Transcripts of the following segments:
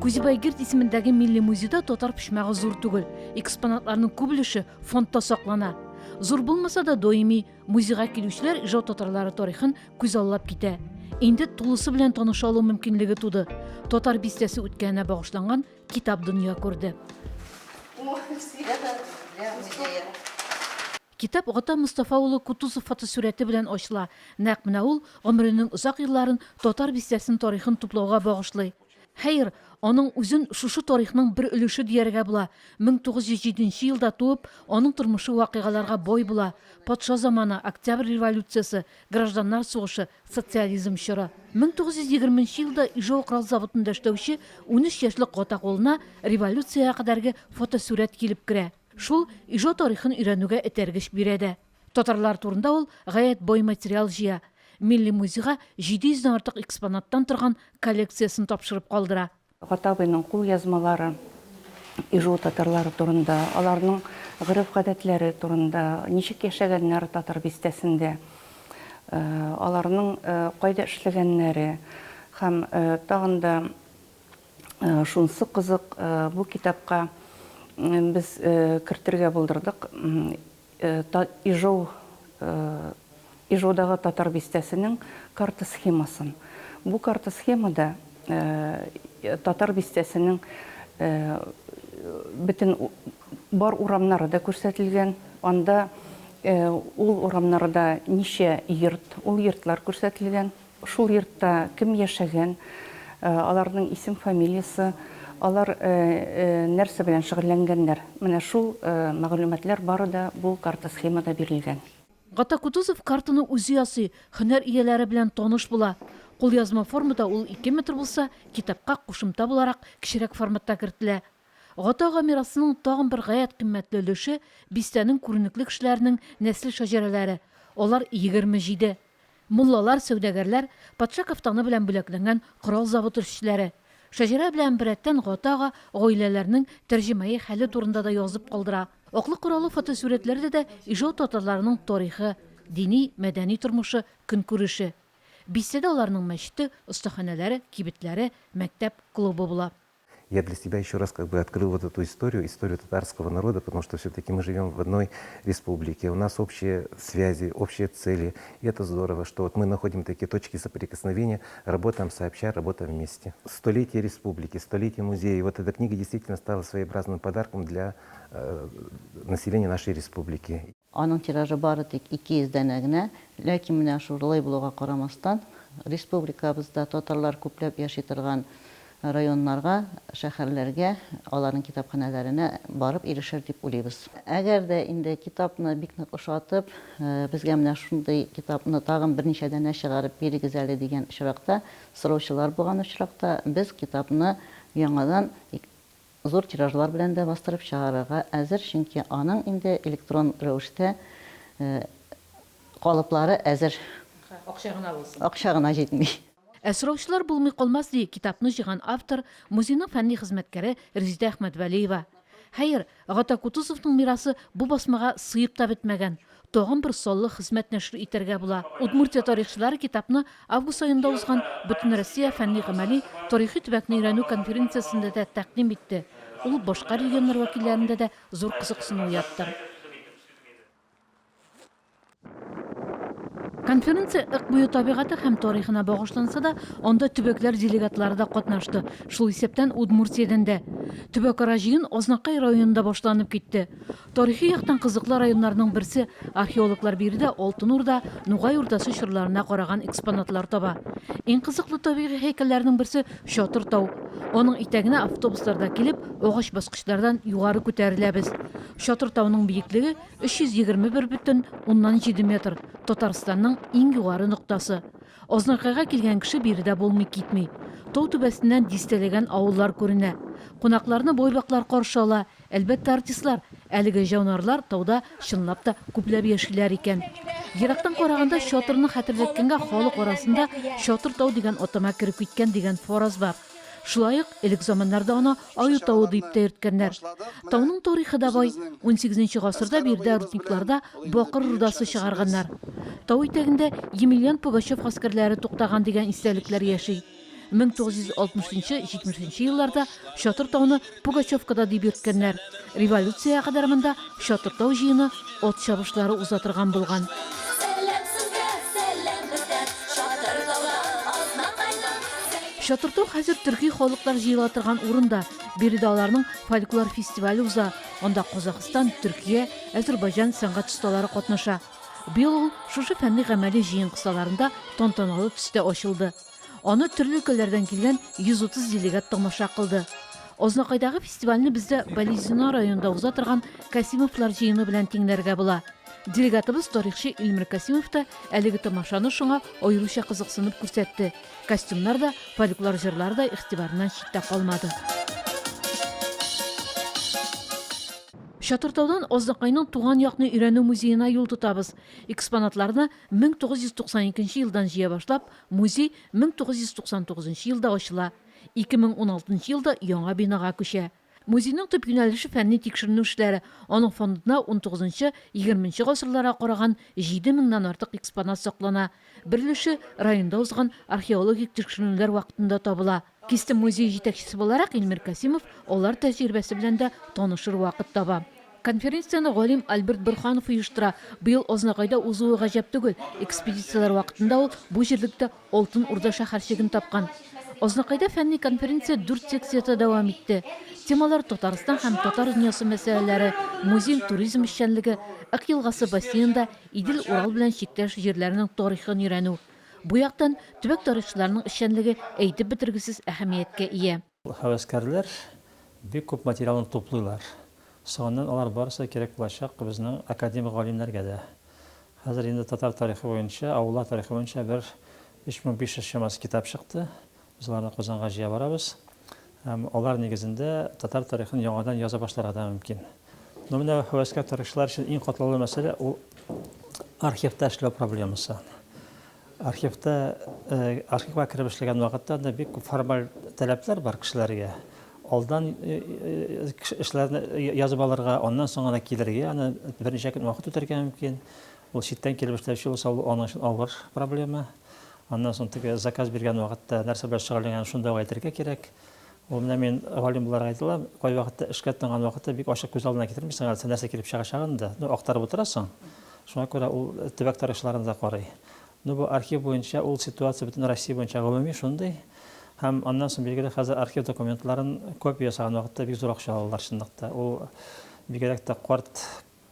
Күзибайгерт исемендәге милли музейда тотар пишмәге зур түгел. Экспонатларның күбелеше фондта саклана. Зур булмаса да доими музейга килүчеләр ижад татарлары тарихын күз аллап китә. Инде тулысы белән таныша алу мөмкинлеге туды. Татар бистәсе үткәненә багышланган китап дөнья күрде. Китап Гата Мустафа улы Кутузов фотосурәте белән ачыла. Нәкъ менә ул гомеренең озак елларын татар бистәсенең тарихын туплауга багышлый. Хәер, аның үзен шушы тарихның бер өлеше дияргә була. 1907 елда туып, аның тормышы вакыйгаларга бай була. Патша заманы, Октябрь революциясе, гражданнар сугышы, социализм чоры. 1920 елда Ижау Крал заводында эшләүче 13 яшьлек Гата кулына революцияга кадәрге фотосурәт килеп керә. Шул ижад тарихын өйрәнүгә этәргеч бирә. Татарлар турында ул гаять бай материал җыя. Милли музейга 700-дән артык экспонаттан торган коллекциясын тапшырып калдыра. Гата абыйның кул язмалары ижау татарлары турында, аларның гырыф-гадәтләре турында, ничек яшәгәннәр татар бистәсендә, аларның кайда эшләгәннәре һәм тагын да шунсы кызык, бу китапка без кертергә булдырдык. Ижаудагы татар бистәсенең карта схемасын. Бу карта схемада татар бистәсенең бөтен бар урамнары да күрсәтелгән. Анда ул урамнарда ничә йорт, ул йортлар күрсәтелгән. Шул йортта кем яшәгән, аларның исем фамилиясы, алар нәрсә белән шөгыльләнгәннәр. Менә шул мәгълүматлар бары да бу карта схемада бирелгән. Гата Кутузов картаны үзе ясый, һөнәр ияләре белән таныш була. Кулъязма формада ул 2 метр булса, китапка кушымта буларак кичерәк форматта кертелә. Гата мирасының тагын бер гаять кыйммәтле өлеше бистәнең күренекле кешеләренең нәсел шаҗаралары. Алар 27. Муллалар, сәүдәгәрләр, патша кафтаны белән бүләкләнгән корал завод эшчеләре. Шаҗара белән берәттән Гатага гаиләләрнең тәрҗемәи хәле турында да язып калдыра. Аклы коралы фотосурәтләрдә дә ижад татарларының тарихы, дини, мәдәни тормышы, көнкүреше. Бистәдә аларның мәчете, остаханәләре, кибетләре, мәктәп, клубы була. Я для себя еще раз открыл вот эту историю татарского народа, потому что все-таки мы живем в одной республике, у нас общие связи, общие цели. И это здорово, что вот мы находим такие точки соприкосновения, работаем сообща, работаем вместе. Столетие республики, столетие музея. И вот эта книга действительно стала своеобразным подарком для населения нашей республики. Аның тиражы бары тик 200 дәнә генә, ләкин менә шулай булуга карамастан, республикабызда татарлар күпләп яши торган районнарга, шәһәрләргә, аларның китапханәләренә барып ирешер дип уйлыйбыз. Әгәр дә инде китапны бик нык ошатып, безгә менә шундый китапны тагын берничә дәнә чыгарып бирегез әле дигән очракта, сораучылар булган очракта, без китапны яңадан зур тиражлар белән дә бастырып чыгарырга әзер, чөнки аның инде электрон рәвештә калыплары әзер. Акча гына җитми. Әсраучылар булмый калмас ди китапны җыган автор, музейның фәнни хезмәткәре Резидә Әхмәтвәлиева. Хәер, Гата Кутузовның мирасы бу басмага сыеп та бетмәгән. Тагын бер саллы хезмәт нәшр итәргә була. Удмуртия тарихчылары китапны август айында узган Бөтен Россия фәнни-гамәли тарихи төбәкне өйрәнү конференциясендә дә тәкъдим итте. Ул башка регионнар вәкилләрендә дә зур кызыксыну уятты. Конференция ыкбуй табигаты һәм тарихына багышланса да, анда төбәкләр делегатлары да катнашты. Шул исәптән Удмуртиядән дә. Төбәкара җыен Азнакай районында башланып китте. Тарихи яктан кызыклы районнарның берсе археологлар биредә Алтын Урда, Нугай Урдасы чорларына караган экспонатлар таба. Иң кызыклы табигый һәйкәлләрнең берсе Шатыр тау. Аның итәгенә автобусларда килеп, агач баскычлардан югары күтәреләбез. Шатыр тауның биеклеге 321,7 метр. Татарстанның иң югары ноктасы. Азнакайга килгән кеше биредә булмый китми. Тау түбәсеннән дистәләгән авыллар күренә. Кунакларны бойбаклар каршы ала. Әлбәттә артистлар, әлеге җаунарлар тауда чынлап та күпләп яшиләр икән. Ерактан караганда Шатырны хәтерләткәнгә халык арасында Шатыр тау дигән атама кирип киткән дигән фораз бар. Шулай ук элек заманнарда аны Аю тауы дип тә йөрткәннәр. Тауның тарихы да бай. 18 гасырда биредә рудникларда бакыр рудасы чыгарганнар. Тау итәгендә Емельян Пугачев гаскәрләре туктаган дигән истәлекләр яши. 1960-70 елларда Шатыр тауны Пугачевкада дип йөрткәннәр. Революция кадәрмендә Шатыр тау җыены от чабышлары узатырган булган. Шатыртау хәзер төрки халыклар җыела торган урында. Биредә аларның фольклор фестивале уза. Анда Казакстан, Төркия, Азербайҗан сәнгать осталары катнаша. Быел ул шушы фәнни гамәли җыен кысаларында тантаналы төстә ачылды. Аны төрле өлкәләрдән килгән 130 делегат тамаша кылды. Ознакайдагы фестивальне бездә Болезина районында уза торган Касимовлар җыены белән тиңләргә була. Делегатыбыз тарихчы Илмир Касимов та әлеге тамашаны шуңа аеруча кызыксынып күрсәтте. Костюмнар да, фольклор җырлары да игътибарыннан читтә калмады. Шатыртаудан Ознакайның туган якны өйрәнү музеена юл тотабыз. Экспонатларны 1992 елдан җыя башлап, музей 1999 елда ачыла. 2016 елда яңа бинага күчә. Музейның төп юнәлеше фәнни тикшеренү эшләре. Аның фондына 19-20 гасырларга караган 7000нан артык экспонат саклана. Берлеше районда узган археологик тикшеренүләр вакытында табыла. Кистем музей җитәкчесе буларак Илмир Касимов алар тәҗрибәсе белән дә танышыр вакыт таба. Конференцияны галим Альберт Борханов оештыра. Быел Ознакайда узуы гаҗәп түгел. Экспедициялар вакытында ул бу җирлектә Алтын Урда шәһәрчеген тапкан. Ознакайда фәнни конференция 4 секцияда дәвам итте. Темалар Татарстан һәм татар дөньясы мәсьәләләре, музей туризм эшчәнлеге, Ак елгасы бассейнында Идел Урал белән чиктәш җирләрнең тарихын өйрәнү. Бу яктан төбәк тарихчыларының эшчәнлеге әйтеп бетергесез әһәмияткә ия. Хәвәскәрләр бик күп материалны туплыйлар. Соңыннан алар барысы кирәк булачак безнең академик галимнәргә дә. Хәзер инде татар тарихы буенча, авыллар тарихы буенча 3500 шамасы китап чыкты. Biz аларны Казанга җыя барабыз. Алар нигезендә татар тарихын яңадан яза башларга да мөмкин. Но менә хәвәскәр тарихчылар өчен иң катлаулы мәсьәлә ул архивта эшләү проблемасы. Архивка кереп эшләгән вакытта да бик күп формаль таләпләр бар кешеләргә. Алдан эшләрне язып алырга, аннан соң гына килергә, аны берничә көн вакыт үтәргә мөмкин. Ул читтән килеп эшләүче булса, аның өчен авыр проблема. Аннан соң теге заказ биргән вакытта нәрсә белән шөгыльләнгән шунда әйтергә кирәк. Ул менә мин галим буларга әйтелә, кай вакытта эшкә тынган вакытта бик ачык күз алдына китермисең, әле нәрсә килеп чыгачагында, актарып утырасың. Шуңа күрә ул төбәк тарихчыларын да карый. Бу архив буенча ул ситуация бөтен Россия буенча гомуми шундый. Һәм аннан соң билгеле хәзер архив документларын копия ясаган вакытта бик зур акча алалар шундыкта. Ул бигрәк тә карт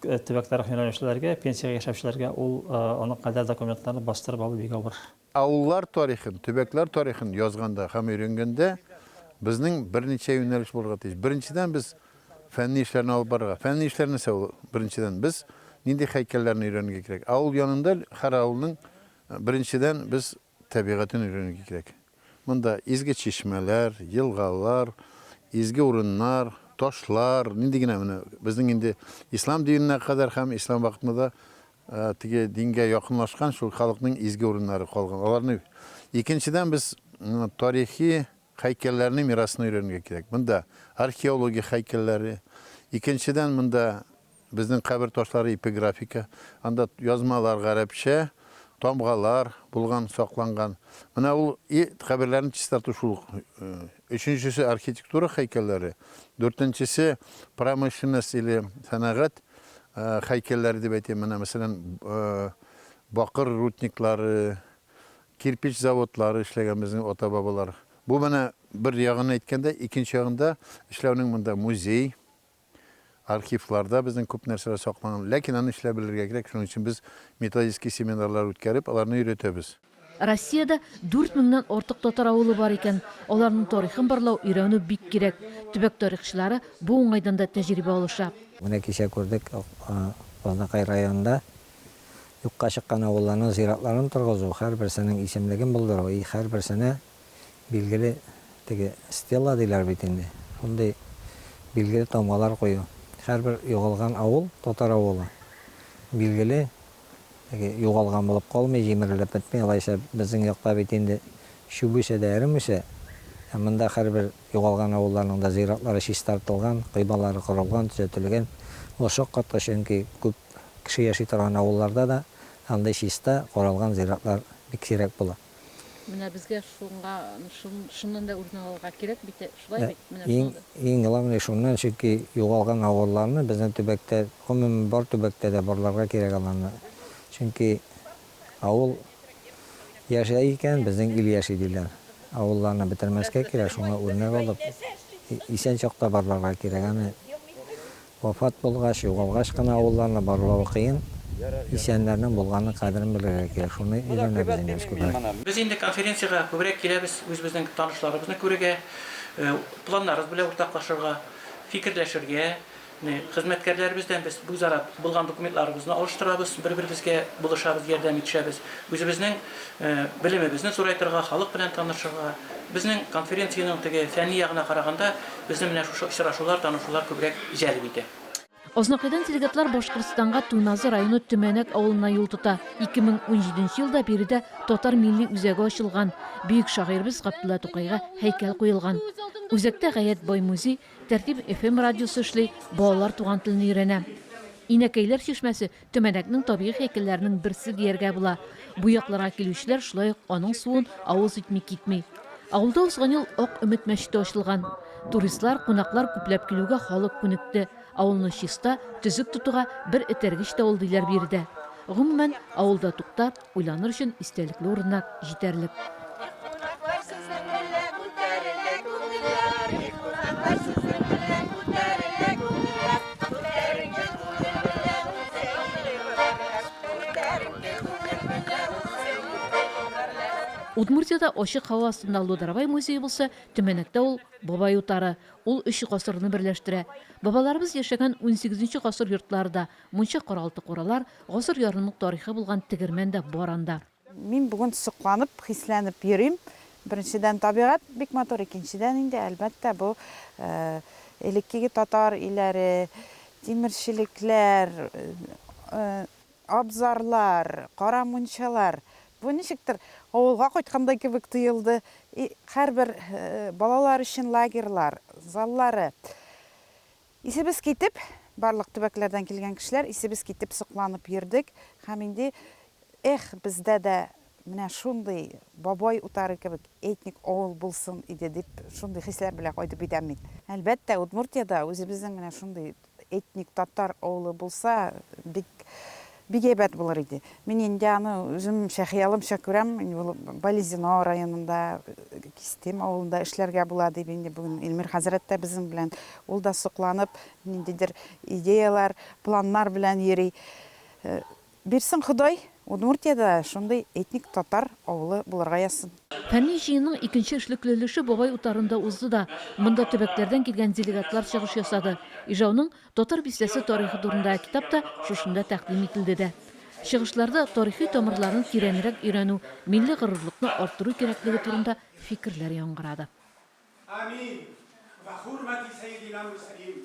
төбәк тарих юнәлешләргә, пенсия яшәүчеләргә ул аның кадәр документларны бастырып алу бик авыр. Авыллар тарихын, төбәкләр тарихын язганда һәм өйрәнгәндә безнең берничә юнәлеш булырга тиеш. Беренчедән без фәнни эшләрне алып барырга. Фәнни эшләрне сәү беренчедән без нинди һәйкәлләрне өйрәнергә кирәк. Авыл янында һәр авылның беренчедән без табигатен өйрәнергә кирәк. Монда изге чишмәләр, елгалар, изге урыннар, ташлар, нинди генә менә безнең инде ислам диненә кадәр һәм ислам вакытында теге дингә якынлашкан шул халыкның изге урыннары калган. Аларны икенчедән без тарихи һәйкәлләрне мирасын өйрәнергә кирәк. Монда археология һәйкәлләре, икенчедән монда безнең кабер ташлары эпиграфика, анда язмалар гарәпчә, тамгалар булган, сакланган. Менә ул каберләрне чистарту шул. Өченчесе архитектура һәйкәлләре, дүртенчесе промышленность или сәнәгать һәйкәлләре дип әйтәм. Менә мәсәлән бакыр рудниклары, кирпич заводлары эшләгән безнең ата-бабалар. Бу менә бер ягын әйткәндә, икенче ягында эшләүнең монда музей, архивларда безнең күп нәрсәләр сакланган. Ләкин аны эшләп белергә кирәк. Шуның өчен без методический семинарлар үткәреп, аларны өйрәтәбез. Россиядә 4000нан артык татар авылы бар икән. Аларның тарихын барлау, өйрәнү бик кирәк. Төбәк тарихчылары бу уңайдан да тәҗрибә алыша. Менә кичә күрдек Ознакай районында юкка чыккан авылларның зиратларын торгызу, һәрберсенең исемлеген булдыру, һәрберсенә билгеле теге стела диләр бит инде. Шундый билгеле тамгалар кую. Һәрбер югалган авыл татар авылы. Билгеле югалган булып калмый, җимерелеп бетмәй, алайса безнең якта бит инде шүбүсә дә эремүсә. Монда һәрбер югалган авылларның да зиратлары чистартылган, кыйбалары корылган, төзәтелгән. Ошак катка чөнки күп кеше яши торган авылларда да андай чиста корылган зиратлар бик сирәк була. Менә безгә шуннан да үрнәк алырга кирәк бит, шулай бит. Менә Иң яңа шуннан чөнки югалган авылларны безнең төбәктә, гомумән бар төбәктә дә барларга кирәк аларны. Чөнки авыл яшәй икән, безнең ил яши диләр. Авылларны бетермәскә кирәк, шуңа үрнәк алып, исән чакта барларга кирәк. Аны вафат булгач, югалгач кына авылларны барлау кыен. Исәннәрнең булганын кадерен белергә кирәк. Шуны өйрәнәбез инде күбрәк. Без инде конференцияга күбрәк киләбез, үзебезнең танышларыбызны күрергә, планнарыбыз белән уртаклашырга, фикерләшергә, хезмәткәрләребездән без үзара булган документларыбызны алыштырабыз, бер-беребезгә булышабыз, ярдәм итешәбез. Үзебезнең белемебезне зурайтырга, халык белән танышырга, безнең конференциянең теге фәнни ягына караганда, безне менә шушы очрашулар, танышулар күбрәк җәлеп итә. Азнакайдан делегатлар Башкортстанга Туйназы районы Төмәнәк авылына юл тота. 2017 елда биредә татар милли үзәге ачылган. Бөек шагыйрьбез Габдулла Тукайга һәйкәл куелган. Үзәктә гаять бай музей, Тәртип FM радиосы эшли, балалар туган телне өйрәнә. Инәкәйләр чишмәсе Төмәнәкнең табигый һәйкәлләренең берсе дияргә була. Бу якларга килүчеләр шулай ук аның суын авыз итми китми. Авылда узган ел Ак Өмет мәчете ачылган. Туристлар, кунаклар күпләп килүгә халык күнекте. Авылны чиста, төзек тотуга бер этәргеч тә ул диләр биредә. Гомумән, авылда туктап, уйланыр өчен истәлекле урыннар җитәрлек. Удмуртияда ачык һава астында Лударбай музее булса, Төмәнәктә ул Бабай утары. Ул 3 гасырны берләштерә. Бабаларыбыз яшәгән 18 гасыр йортларында мунча каралты куралар, гасыр ярының тарихы булган тегермән дә бар анда. Мин бүген сокланып, хисләнеп йөрим. Беренчедән табигать бик матур, икенчедән инде әлбәттә бу элеккеге татар илләре, тимерчелекләр, абзарлар, кара мунчалар. Бу ничектер авылга кайткандай кебек тоелды. Һәрбер балалар өчен лагерьлар, заллары. Исебез китеп, барлык төбәкләрдән килгән кешеләр исебез китеп сокланып йөрдек. Һәм инде бездә дә менә шундый Бабай утары кебек этник авыл булсын иде дип шундый хисләр белән кайтып идем мин. Әлбәттә, Удмуртиядә үзебезнең менә шундый этник татар авылы булса, бик әйбәт булыр иде. Мин инде аны үзем шәхиялымча күрәм, Болезино районында, Кистем авылында эшләргә була дип инде бүген Илмир хәзрәт тә безнең белән ул да сокланып, ниндидер идеялар, планнар белән йөри. Бирсен Ходай, Удмуртиядә шундый этник татар авылы булырга язсын. Фәнни җыенның икенче эшлеклелеше Бабай утарында узды да, монда төбәкләрдән килгән делегатлар чыгыш ясады. Ижауның татар бистәсе тарихы турындагы китап та шушында тәкъдим ителде дә. Чыгышларда тарихи тамырларын тирәнрәк өйрәнү, милли горурлыкны арттыру кирәклеге турында фикерләр яңгырады. Амин. Ва хурмати саййидина мурсалин.